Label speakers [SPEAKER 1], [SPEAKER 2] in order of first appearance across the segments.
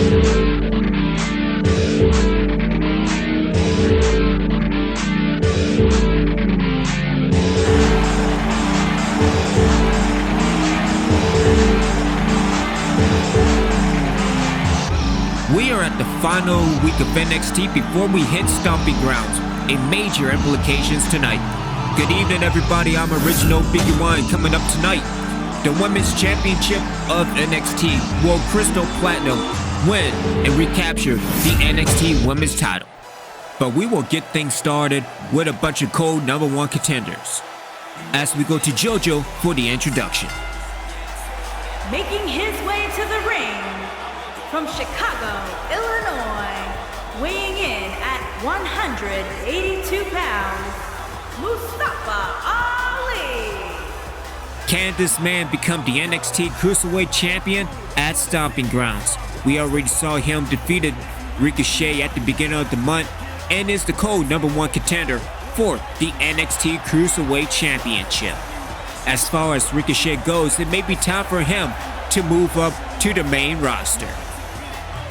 [SPEAKER 1] We are at the final week of NXT before we hit Stomping Grounds, a major implications tonight. Good evening, everybody. I'm Original Biggie One. Coming up tonight, the Women's Championship of NXT will Crystal Platinum win and recapture the NXT Women's title. But we will get things started with a bunch of cold #1 contenders as we go to JoJo for the introduction.
[SPEAKER 2] Making his way to the ring from Chicago, Illinois, weighing in at 182 pounds, Mustafa Ali.
[SPEAKER 1] Can this man become the NXT Cruiserweight Champion at Stomping Grounds? We already saw him defeated Ricochet at the beginning of the month and is the cold #1 contender for the NXT Cruiserweight Championship. As far as Ricochet goes, it may be time for him to move up to the main roster.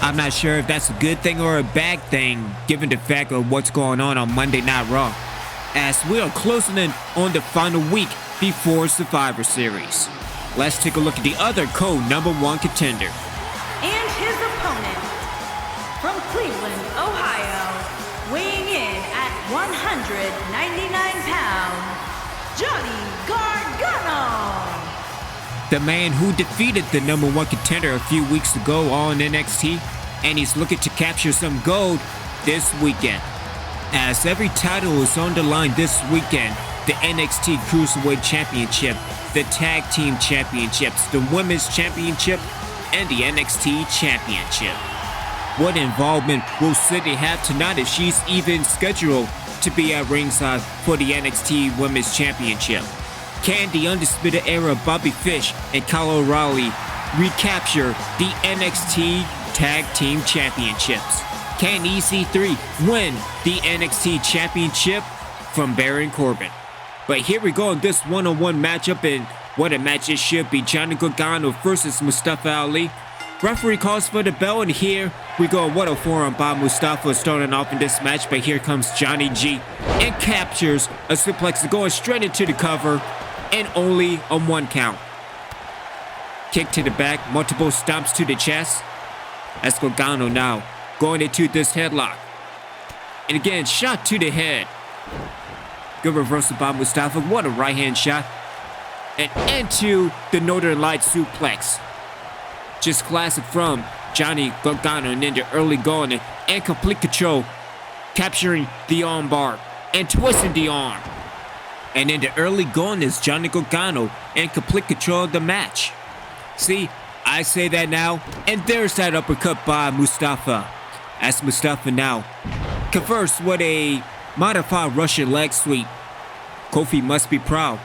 [SPEAKER 1] I'm not sure if that's a good thing or a bad thing, given the fact of what's going on Monday Night Raw, as we are closing in on the final week before Survivor Series. Let's take a look at the other cold #1 contender.
[SPEAKER 2] And his opponent, from Cleveland, Ohio, weighing in at 199 pounds, Johnny Gargano.
[SPEAKER 1] The man who defeated the #1 contender a few weeks ago on NXT, and he's looking to capture some gold this weekend. As every title is on the line this weekend, the NXT Cruiserweight Championship, the Tag Team Championships, the Women's Championship, and the NXT Championship. What involvement will Sydney have tonight if she's even scheduled to be at ringside for the NXT Women's Championship? Can the Undisputed Era Bobby Fish and Kyle O'Reilly recapture the NXT Tag Team Championships? Can EC3 win the NXT Championship from Baron Corbin? But here we go in this one-on-one matchup, and what a match it should be. Johnny Gargano versus Mustafa Ali. Referee calls for the bell, and here we go. What a forearm by Mustafa starting off in this match, but here comes Johnny G and captures a suplex going straight into the cover and only on 1 count. Kick to the back, multiple stomps to the chest. That's Gargano now going into this headlock. And again, shot to the head. Good reversal by Mustafa. What a right hand shot. And into the Northern Light suplex. Just classic from Johnny Gargano, and then the early going and complete control. Capturing the arm bar and twisting the arm. And in the early going is Johnny Gargano and complete control of the match. See, I say that now, and there's that uppercut by Mustafa. As Mustafa now converts with a modified Russian leg sweep. Kofi must be proud.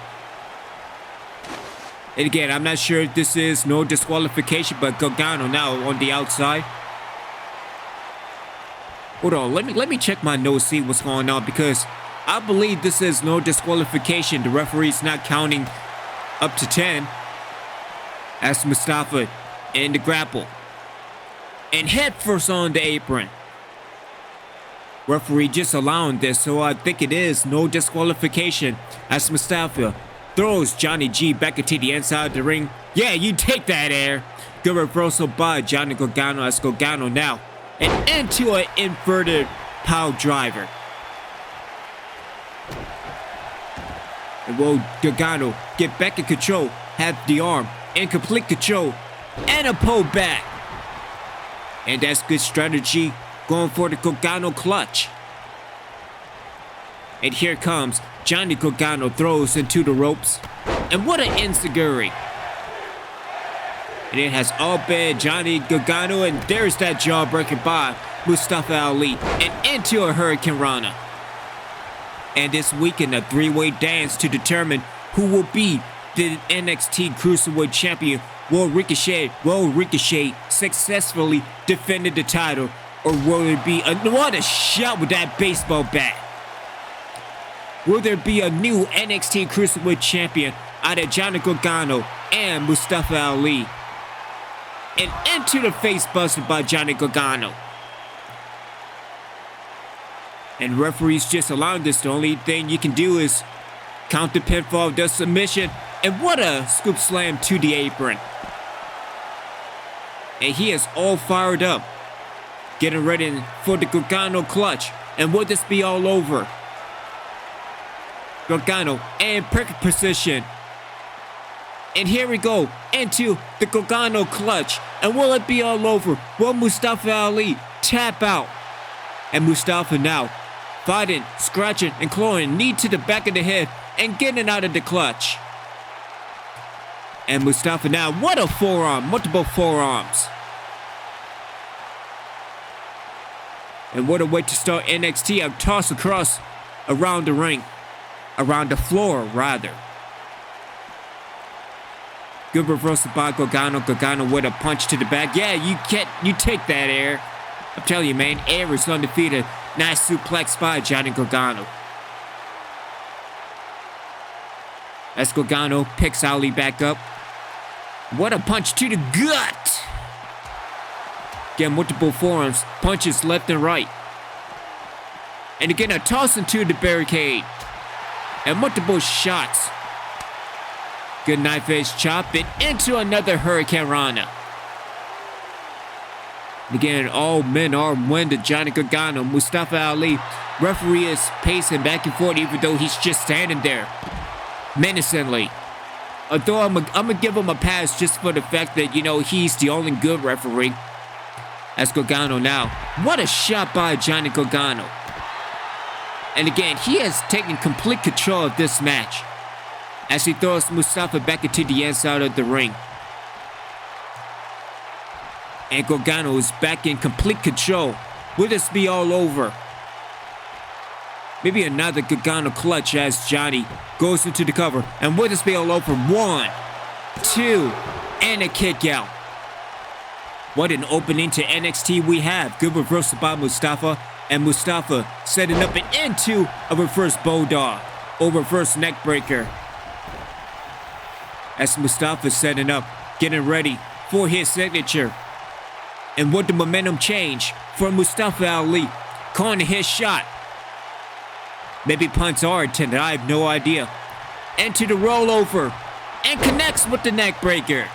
[SPEAKER 1] And again, I'm not sure if this is no disqualification, but Gargano now on the outside. Hold on, let me check my notes, see what's going on, because I believe this is no disqualification. The referee's not counting up to 10. As Mustafa in the grapple. And head first on the apron. Referee just allowing this, so I think it is no disqualification. As Mustafa throws Johnny G back into the inside of the ring. Yeah, you take that air. Good reversal by Johnny Gargano as Gargano now. And into an inverted power driver. And will Gargano get back in control, have the arm in complete control, and a pull back. And that's good strategy, going for the Gargano clutch. And here comes Johnny Gargano, throws into the ropes. And what an enziguri. And it has all been Johnny Gargano, and there's that jawbreaker by Mustafa Ali, and into a Hurricane Rana. And this weekend, a 3-way dance to determine who will be the NXT Cruiserweight Champion. Will Ricochet successfully defended the title, or will it be what a shot with that baseball bat? Will there be a new NXT Cruiserweight Champion out of Johnny Gargano and Mustafa Ali? and into the face buster by Johnny Gargano. And referees just allowing this. The only thing you can do is count the pinfall, the submission, and what a scoop slam to the apron. And he is all fired up, getting ready for the Gargano clutch. And will this be all over? Gargano in perfect position. And here we go into the Gargano clutch. And will it be all over? Will Mustafa Ali tap out? And Mustafa now fighting, scratching, and clawing, knee to the back of the head, and getting out of the clutch. And Mustafa now, what a forearm, multiple forearms. And what a way to start NXT. A toss across around the ring, around the floor rather. Good reversal by Gargano. Gargano with a punch to the back. Yeah, you take that air. I'm telling you, man, air is undefeated. Nice suplex by Johnny Gargano. As Gargano picks Ali back up. What a punch to the gut. Again, multiple forearms, punches left and right. And again, a toss into the barricade. And multiple shots. Good knife edge chop it into another Hurricane Rana. Again, all men are one to Johnny Gargano. Mustafa Ali, referee is pacing back and forth even though he's just standing there menacingly. Although I'm gonna give him a pass just for the fact that, you know, he's the only good referee. As Gargano now. What a shot by Johnny Gargano. And again, he has taken complete control of this match as he throws Mustafa back into the inside of the ring. And Gargano is back in complete control. Will this be all over? Maybe another Gargano clutch as Johnny goes into the cover. And will this be all over? 1, 2, and a kick out. What an opening to NXT we have. Good reversal by Mustafa. And Mustafa setting up and into a reverse bulldog or reverse neck breaker. As Mustafa setting up, getting ready for his signature. And what the momentum change for Mustafa Ali. Calling his shot. Maybe punts are intended, I have no idea. Into the rollover. And connects with the neck breaker.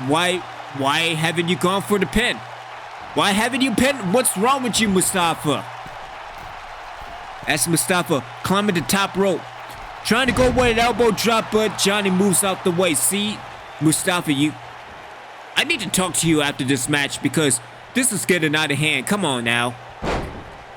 [SPEAKER 1] Why haven't you gone for the pin? Why haven't you pinned? What's wrong with you, Mustafa? As Mustafa climbing the top rope. Trying to go with an elbow drop, but Johnny moves out the way. See, Mustafa, I need to talk to you after this match because this is getting out of hand. Come on now.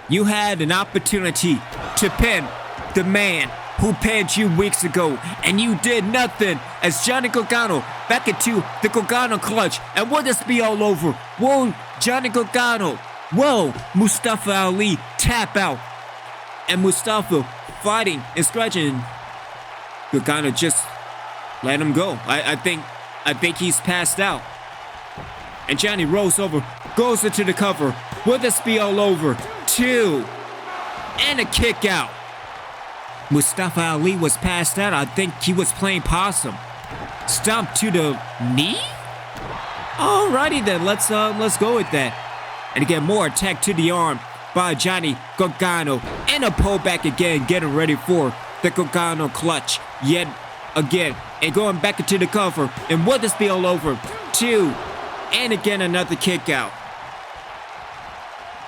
[SPEAKER 1] You had an opportunity to pin the man who pinned you weeks ago, and you did nothing. As Johnny Gargano back into the Gargano clutch, and will this be all over? Whoa, Johnny Gargano. Whoa, Mustafa Ali tap out, and Mustafa fighting and scratching. Gargano just let him go. I think he's passed out. And Johnny rolls over, goes into the cover. Will this be all over? 2, and a kick out. Mustafa Ali was passed out. I think he was playing possum. Stomp to the knee? Alrighty then, let's go with that. And again, more attack to the arm by Johnny Gargano. And a pullback again, getting ready for the Gargano clutch yet again. And going back into the cover. And will this be all over? 2, and again another kick out.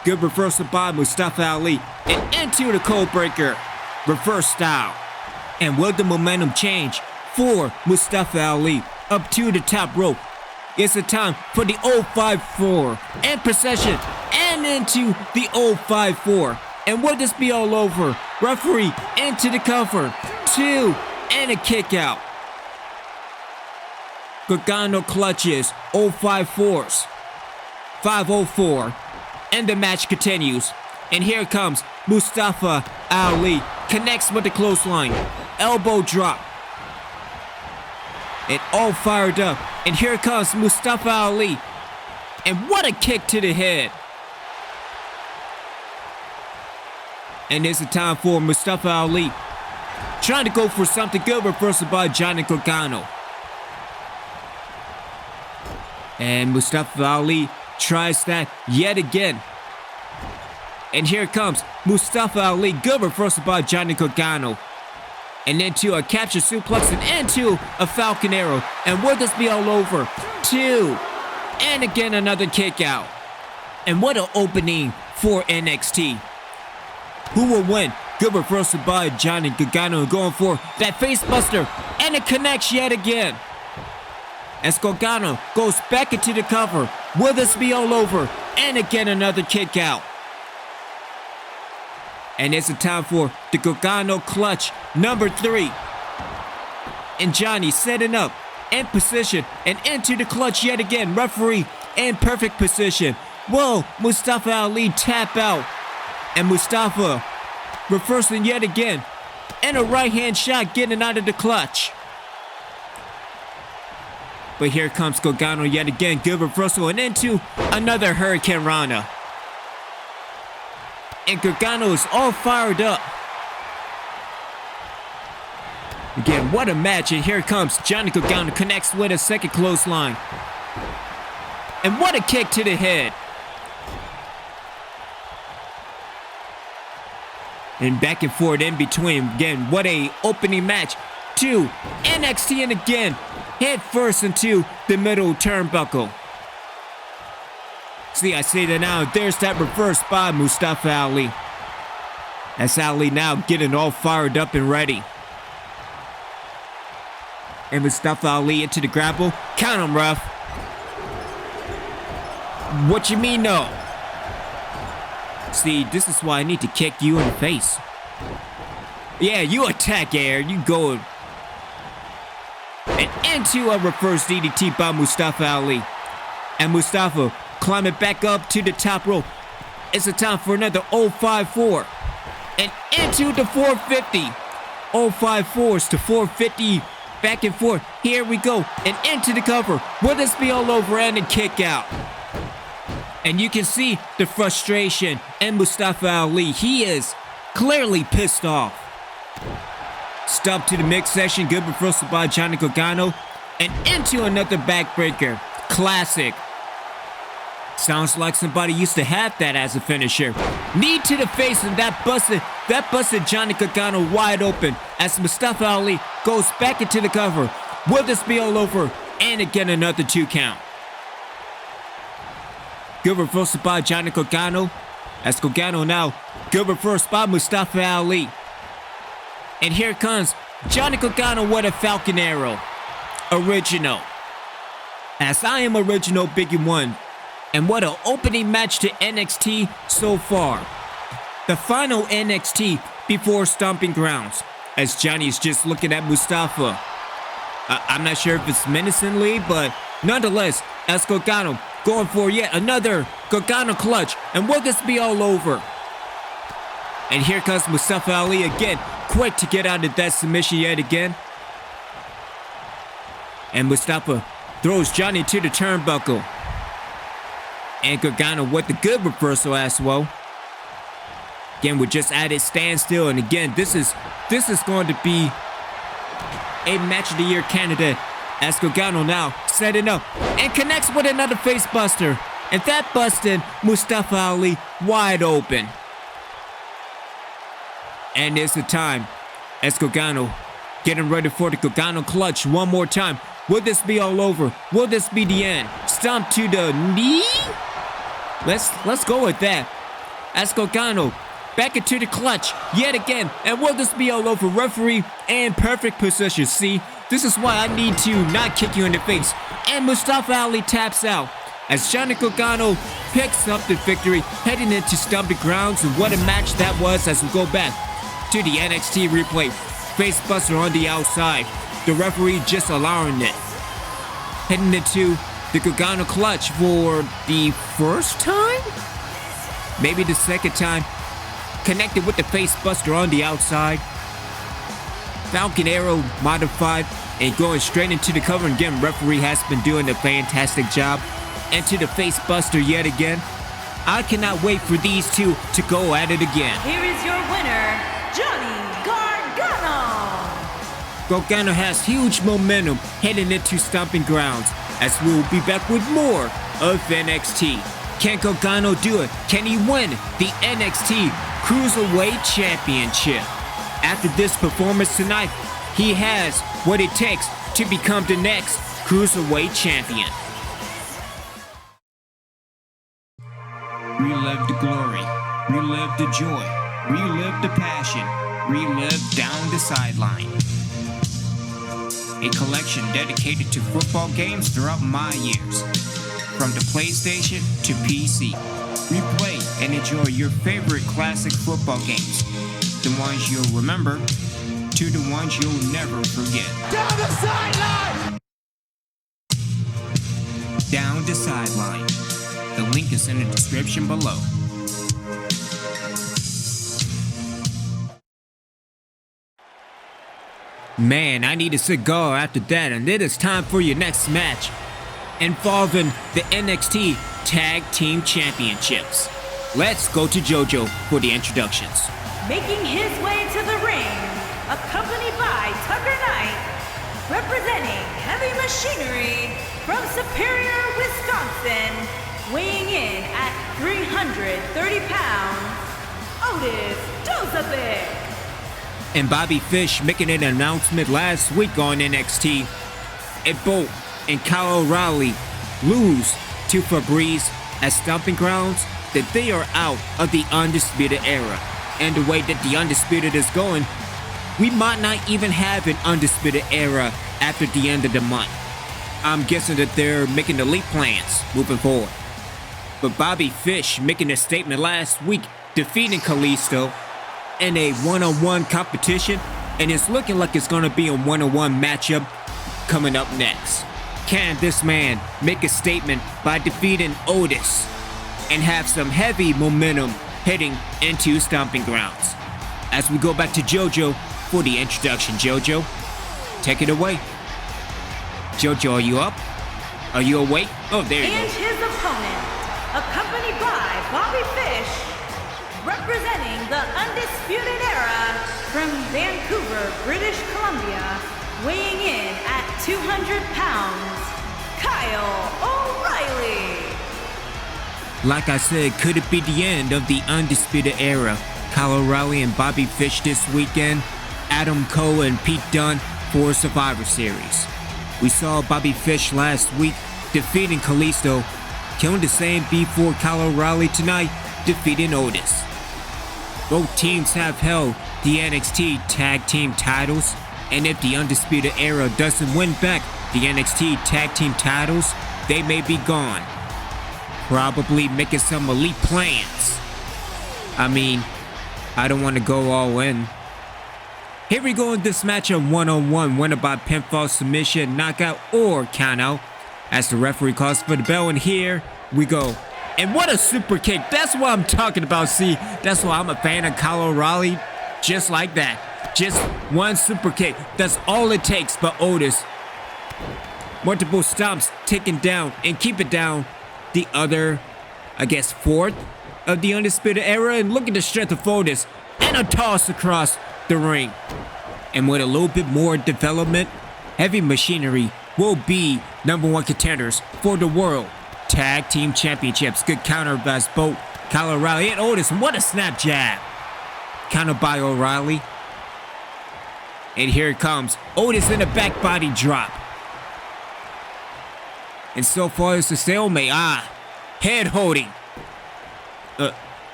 [SPEAKER 1] Good reversal by Mustafa Ali. And into the code breaker. Reverse style. And will the momentum change for Mustafa Ali up to the top rope? It's the time for the 054 and procession and into the 054. And will this be all over? Referee into the cover. 2, and a kick out. Gargano clutches 054s. 504. And the match continues. And here comes Mustafa Ali. Connects with the clothesline. Elbow drop. And all fired up. And here comes Mustafa Ali. And what a kick to the head. And it's the time for Mustafa Ali. Trying to go for something good. Reversal by Johnny Gargano. And Mustafa Ali tries that yet again. And here comes Mustafa Ali. Good reversal by Johnny Gargano. And into a capture suplex and into a Falcon Arrow. And will this be all over? 2. And again another kick out. And what an opening for NXT. Who will win? Good reversal by Johnny Gargano going for that face buster. And it connects yet again. As Gargano goes back into the cover. Will this be all over? And again another kick out. And it's a time for the Gargano clutch number 3. And Johnny setting up in position and into the clutch yet again. Referee in perfect position. Whoa, Mustafa Ali tap out. And Mustafa reversing yet again. And a right hand shot getting out of the clutch. But here comes Gargano yet again. Good reversal and into another Hurricane Rana. And Gargano is all fired up. Again, what a match. And here comes Johnny Gargano, connects with a second clothesline. And what a kick to the head. And back and forth in between. Again, what a opening match. 2, NXT, and again, head first into the middle turnbuckle. See, I say that now. There's that reverse by Mustafa Ali. As Ali now getting all fired up and ready. And Mustafa Ali into the grapple. Count him, ref. What you mean, no? See, this is why I need to kick you in the face. Yeah, you attack air. You go. And into a reverse DDT by Mustafa Ali. And Mustafa climbing back up to the top rope. It's a time for another 054. And into the 450. 054s to 450. Back and forth. Here we go. And into the cover. Will this be all over and a kick out? And you can see the frustration in Mustafa Ali. He is clearly pissed off. Stop to the midsection. Good reversal by Johnny Gargano. And into another backbreaker. Classic. Sounds like somebody used to have that as a finisher. Knee to the face, and that busted Johnny Gargano wide open as Mustafa Ali goes back into the cover. Will this be all over? And again another 2 count. Good reversal by Johnny Gargano. As Gargano now, good reverse by Mustafa Ali. And here comes Johnny Gargano with a Falcon Arrow. Original. As I am original Biggie 1. And what an opening match to NXT so far. The final NXT before Stomping Grounds. As Johnny is just looking at Mustafa. I'm not sure if it's menacingly, but nonetheless, as Gargano going for yet another Gargano clutch. And will this be all over? And here comes Mustafa Ali again. Quick to get out of that submission yet again. And Mustafa throws Johnny to the turnbuckle. And Gargano with the good reversal as well. Again, with just added standstill. And again, this is going to be a match of the year candidate. As Gargano now setting up and connects with another face buster. And that busted Mustafa Ali wide open. And it's the time as Gargano getting ready for the Gargano clutch one more time. Will this be all over? Will this be the end? Stomp to the knee? Let's go with that. As Gargano back into the clutch yet again. And will this be all over? Referee in perfect position. See, this is why I need to not kick you in the face. And Mustafa Ali taps out. As Johnny Gargano picks up the victory, heading into Stomping Grounds. And what a match that was as we go back to the NXT replay. Facebuster on the outside. The referee just allowing it. Heading into the Gargano clutch for the first time? Maybe the second time. Connected with the facebuster on the outside. Falcon Arrow modified and going straight into the cover. And again, referee has been doing a fantastic job. Into the facebuster yet again. I cannot wait for these two to go at it again.
[SPEAKER 2] Here is your winner, Johnny Gargano.
[SPEAKER 1] Gargano has huge momentum heading into Stomping Grounds. as we will be back with more of NXT. Can Gargano do it? Can he win the NXT Cruiserweight Championship? After this performance tonight, he has what it takes to become the next Cruiserweight Champion. Relive the glory, relive the joy, relive the passion, relive down the sideline. A collection dedicated to football games throughout my years. From the PlayStation to PC. Replay and enjoy your favorite classic football games. The ones you'll remember to the ones you'll never forget.
[SPEAKER 3] Down the sideline!
[SPEAKER 1] Down the sideline. The link is in the description below. Man, I need a cigar after that, and it is time for your next match involving the NXT Tag Team Championships. Let's go to JoJo for the introductions.
[SPEAKER 2] Making his way to the ring, accompanied by Tucker Knight, representing Heavy Machinery from Superior, Wisconsin, weighing in at 330 pounds, Otis Josephic.
[SPEAKER 1] And Bobby Fish making an announcement last week on NXT. If Bolt and Kyle O'Reilly lose to Fabrice at Stomping Grounds, that they are out of the Undisputed Era. And the way that the Undisputed is going, we might not even have an Undisputed Era after the end of the month. I'm guessing that they're making the leap plans moving forward. But Bobby Fish making a statement last week, defeating Kalisto in a one-on-one competition, and it's looking like it's going to be a one-on-one matchup coming up next. Can this man make a statement by defeating Otis and have some heavy momentum heading into Stomping Grounds? As we go back to JoJo for the introduction. JoJo, take it away. JoJo, are you up? Are you awake? Oh, there you go.
[SPEAKER 2] And his opponent, accompanied by Bobby Fish, representing the Undisputed Era from Vancouver, British Columbia, weighing in at 200 pounds, Kyle O'Reilly.
[SPEAKER 1] Like I said, could it be the end of the Undisputed Era? Kyle O'Reilly and Bobby Fish this weekend, Adam Cole and Pete Dunne for Survivor Series. We saw Bobby Fish last week defeating Kalisto. Can the same be for Kyle O'Reilly tonight, defeating Otis? Both teams have held the NXT Tag Team titles, and if the Undisputed Era doesn't win back the NXT Tag Team titles, they may be gone. Probably making some elite plans. I mean, I don't want to go all in. Here we go in this matchup one-on-one, winner by pinfall, submission, knockout, or countout, as the referee calls for the bell, and here we go. And what a super kick. That's what I'm talking about. See, that's why I'm a fan of Kyle O'Reilly. Just like that. Just one super kick. That's all it takes. But Otis, multiple stomps, taken down and keep it down. The other, I guess, fourth of the Undisputed Era. And look at the strength of Otis. And a toss across the ring. And with a little bit more development, Heavy Machinery will be #1 contenders for the World Tag Team Championships. Good counter by both Kyle O'Reilly and Otis. What a snap jab. Counter by O'Reilly. And here it comes. Otis in a back body drop. And so far it's a stalemate. Head holding.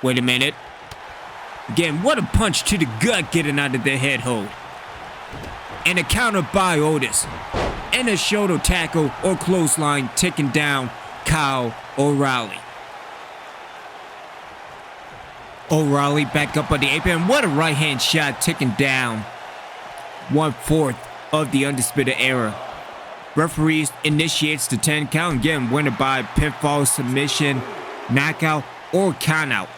[SPEAKER 1] Wait a minute. Again, what a punch to the gut getting out of the head hold. And a counter by Otis. And a shoulder tackle or clothesline taking down Kyle O'Reilly. O'Reilly back up on the apron. What a right hand shot taking down 1/4 of the Undisputed Era. Referees initiates the 10 count. Again, winner by pinfall, submission, knockout, or countout.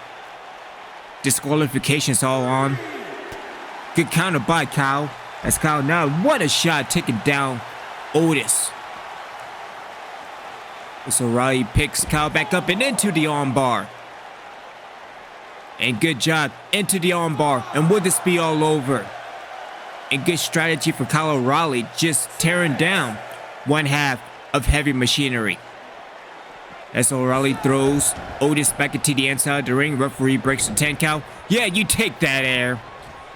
[SPEAKER 1] Disqualifications all on. Good counter by Kyle. As Kyle now, what a shot taking down Otis. So O'Reilly picks Kyle back up and into the armbar. And good job into the armbar. And will this be all over? And good strategy for Kyle O'Reilly, just tearing down one half of heavy machinery. As O'Reilly throws Otis back into the inside of the ring, referee breaks the 10 count. Yeah, you take that air.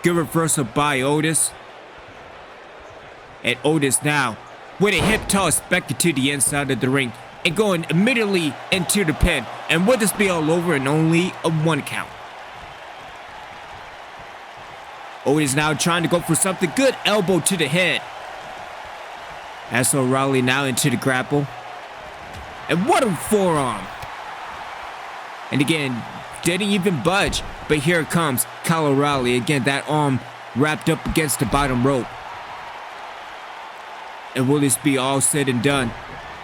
[SPEAKER 1] Good reversal by Otis. And Otis now with a hip toss back into the inside of the ring and going immediately into the pin. And will this be all over and only a 1 count? Otis now trying to go for something good. Elbow to the head. As O'Reilly now into the grapple. And what a forearm. And again, didn't even budge. But here it comes, Kyle O'Reilly. Again, that arm wrapped up against the bottom rope. And will this be all said and done?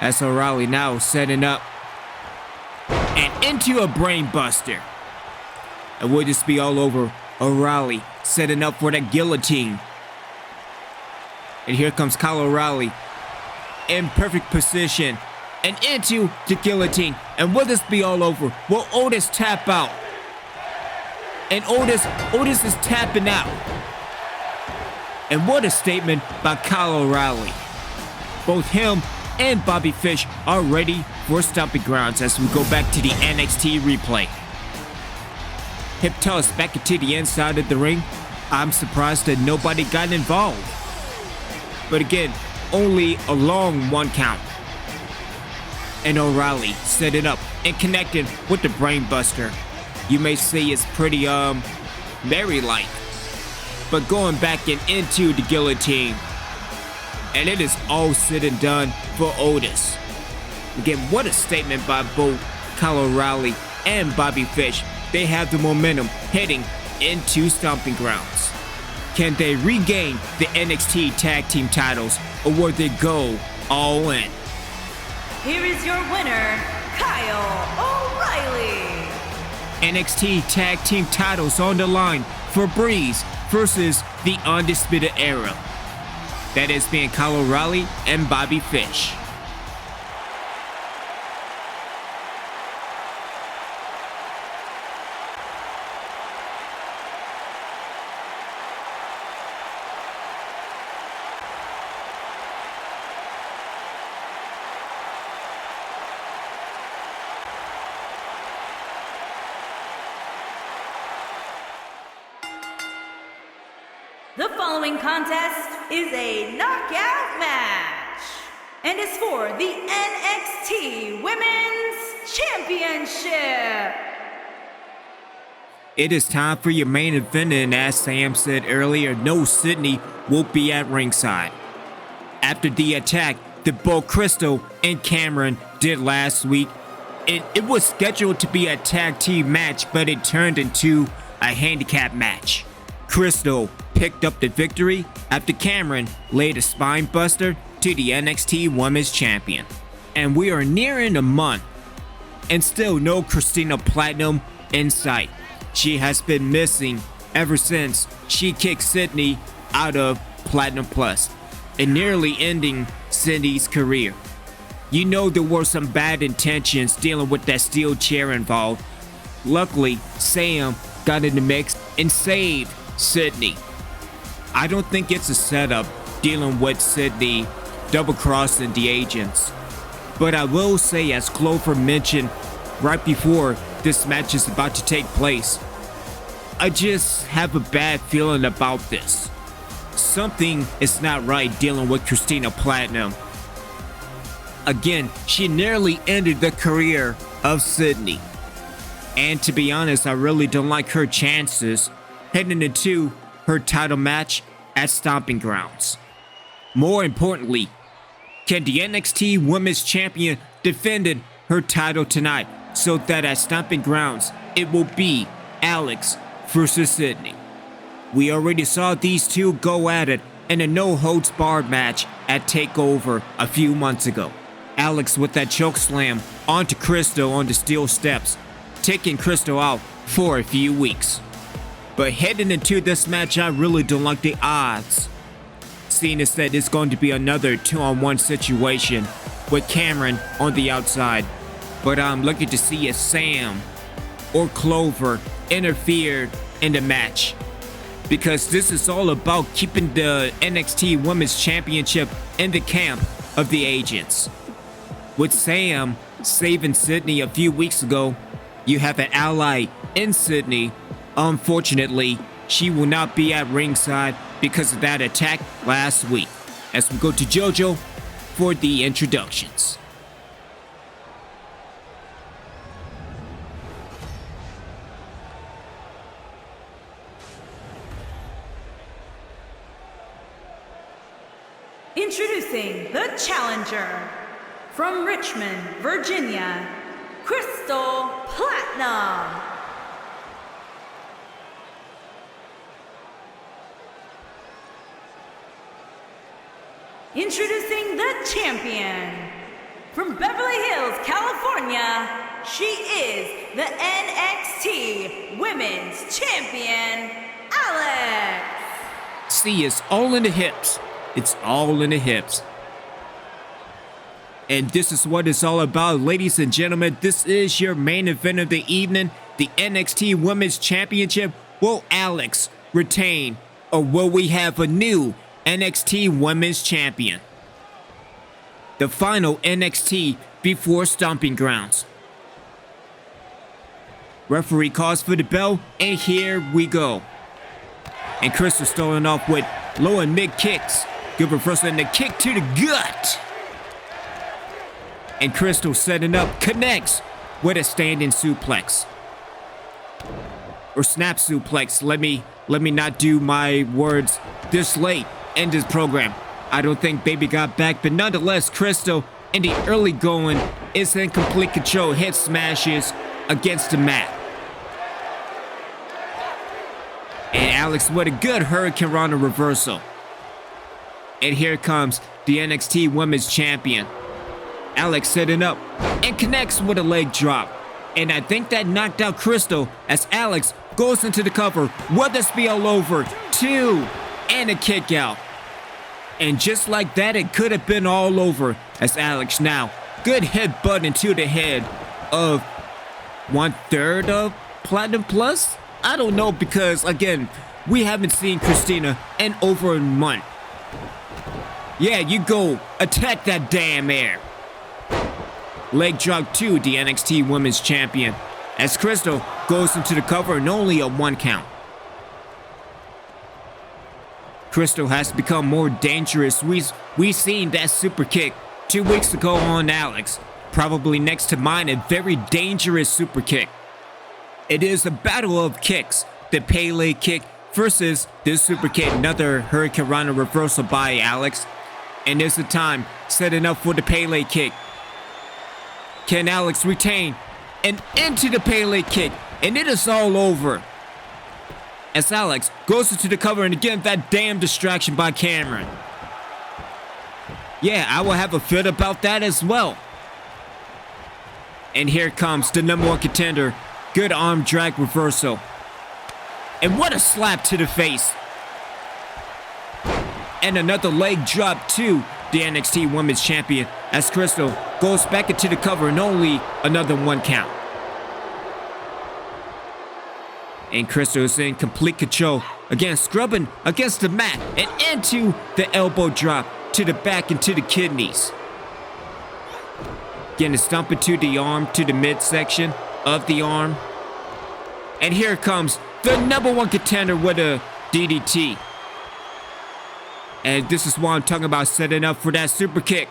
[SPEAKER 1] As O'Reilly now setting up. And into a brain buster. And will this be all over? O'Reilly setting up for that guillotine. And here comes Kyle O'Reilly. In perfect position. And into the guillotine. And will this be all over? Will Otis tap out? And Otis is tapping out. And what a statement by Kyle O'Reilly. Both him and Bobby Fish are ready for Stomping Grounds as we go back to the NXT replay. Hip toss back into the inside of the ring. I'm surprised that nobody got involved. But again, only a long 1 count. And O'Reilly set it up and connected with the brain buster. You may say it's pretty Mary-like. But going back and into the guillotine. And it is all said and done for Otis. Again, what a statement by both Kyle O'Reilly and Bobby Fish. They have the momentum heading into Stomping Grounds. Can they regain the NXT Tag Team titles, or will they go all in?
[SPEAKER 2] Here is your winner, Kyle O'Reilly.
[SPEAKER 1] NXT Tag Team titles on the line for Breeze versus the Undisputed Era. That is being Kyle O'Reilly and Bobby Fish.
[SPEAKER 2] The following contest is a knockout match and is for the NXT Women's Championship.
[SPEAKER 1] It is time for your main event, and as Sam said earlier, no Sydney will be at ringside. After the attack that both Crystal and Cameron did last week, it was scheduled to be a tag team match, but it turned into a handicap match. Crystal picked up the victory after Cameron laid a spine buster to the NXT Women's Champion. And we are nearing a month, and still no Christina Platinum in sight. She has been missing ever since she kicked Sydney out of Platinum Plus, and nearly ending Sydney's career. You know there were some bad intentions dealing with that steel chair involved. Luckily, Sam got in the mix and saved Sydney. I don't think it's a setup dealing with Sydney double-crossing the agents. But I will say, as Clover mentioned right before this match is about to take place, I just have a bad feeling about this. Something is not right dealing with Christina Platinum. Again, she nearly ended the career of Sydney. And to be honest, I really don't like her chances heading into her title match at Stomping Grounds. More importantly, can the NXT Women's Champion defend her title tonight so that at Stomping Grounds it will be Alex versus Sydney? We already saw these two go at it in a no-holds-barred match at TakeOver a few months ago. Alex with that choke slam onto Crystal on the steel steps, taking Crystal out for a few weeks. But heading into this match, I really don't like the odds, seeing as that it's going to be another 2-on-1 situation with Cameron on the outside. But I'm looking to see if Sam or Clover interfered in the match, because this is all about keeping the NXT Women's Championship in the camp of the agents. with Sam saving Sydney a few weeks ago, you have an ally in Sydney. Unfortunately, she will not be at ringside because of that attack last week. As we go to JoJo for the introductions.
[SPEAKER 2] Introducing the challenger from Richmond, Virginia, Crystal Platinum. Introducing the champion from Beverly Hills, California, she is the NXT Women's Champion, Alex.
[SPEAKER 1] See, it's all in the hips. It's all in the hips. And this is what it's all about, ladies and gentlemen. This is your main event of the evening, the NXT Women's Championship. Will Alex retain, or will we have a new NXT Women's Champion? The final NXT before Stomping Grounds. Referee calls for the bell, and here we go. And Crystal starting off with low and mid kicks. Good reversal and the kick to the gut. And Crystal setting up, connects with a standing suplex. Or snap suplex. Let me not do my words this late in this program. I don't think Baby got back, but nonetheless, Crystal in the early going is in complete control. Hit smashes against the mat. And Alex with a good Hurricane Rana reversal. And here comes the NXT Women's Champion. Alex setting up and connects with a leg drop. And I think that knocked out Crystal as Alex goes into the cover. Will this be all over? 2 and a kick out. And just like that, it could have been all over as Alex now good headbutt into the head of 1/3 of Platinum Plus. I don't know, because again, we haven't seen Christina in over a month. Yeah, you go attack that damn air. Leg drop to the NXT Women's Champion as Crystal goes into the cover and only a 1 count. Crystal has become more dangerous. We seen that super kick 2 weeks ago on Alex. Probably next to mine, a very dangerous super kick. It is a battle of kicks. The Pele kick versus this super kick. Another Hurricane Rana reversal by Alex. And there's the time setting up for the Pele kick. Can Alex retain? And into the Pele kick. And it is all over. As Alex goes into the cover, and again, that damn distraction by Cameron. Yeah, I will have a fit about that as well. And here comes the #1 contender. Good arm drag reversal. And what a slap to the face. And another leg drop to the NXT Women's Champion as Crystal goes back into the cover and only another 1 count. And Crystal is in complete control. Again, scrubbing against the mat and into the elbow drop to the back and to the kidneys. Again, a stomp into the arm to the midsection of the arm. And here comes the #1 contender with a DDT. And this is what I'm talking about, setting up for that super kick.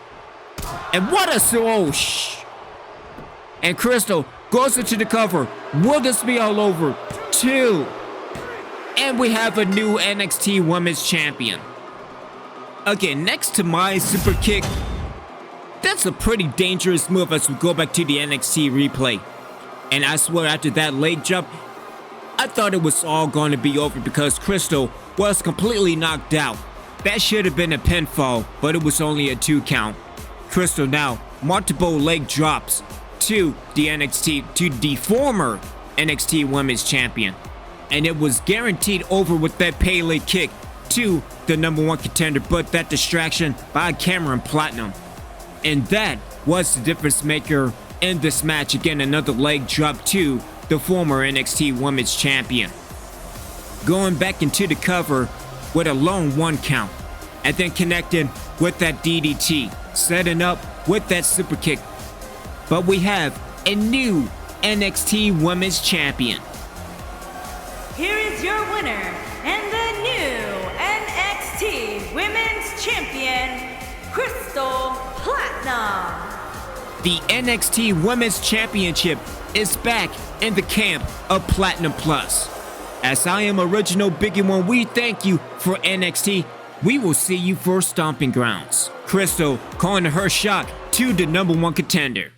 [SPEAKER 1] And what a swoosh! And Crystal goes into the cover. Will this be all over? 2. And we have a new NXT Women's Champion. Again, next to my super kick, that's a pretty dangerous move as we go back to the NXT replay. And I swear, after that leg drop, I thought it was all going to be over because Crystal was completely knocked out. That should have been a pinfall, but it was only a 2 count. Crystal now, multiple leg drops to the former NXT Women's Champion. And it was guaranteed over with that Pele kick to the #1 contender, but that distraction by Cameron Platinum. And that was the difference maker in this match. Again, another leg drop to the former NXT Women's Champion. Going back into the cover with a lone 1 count. And then connecting with that DDT. Setting up with that super kick. but we have a new NXT Women's Champion.
[SPEAKER 2] Here is your winner and the new NXT Women's Champion, Crystal Platinum.
[SPEAKER 1] The NXT Women's Championship is back in the camp of Platinum Plus. As I am Original Biggie One, we thank you for NXT. We will see you for Stomping Grounds. Crystal calling her shot to the #1 contender.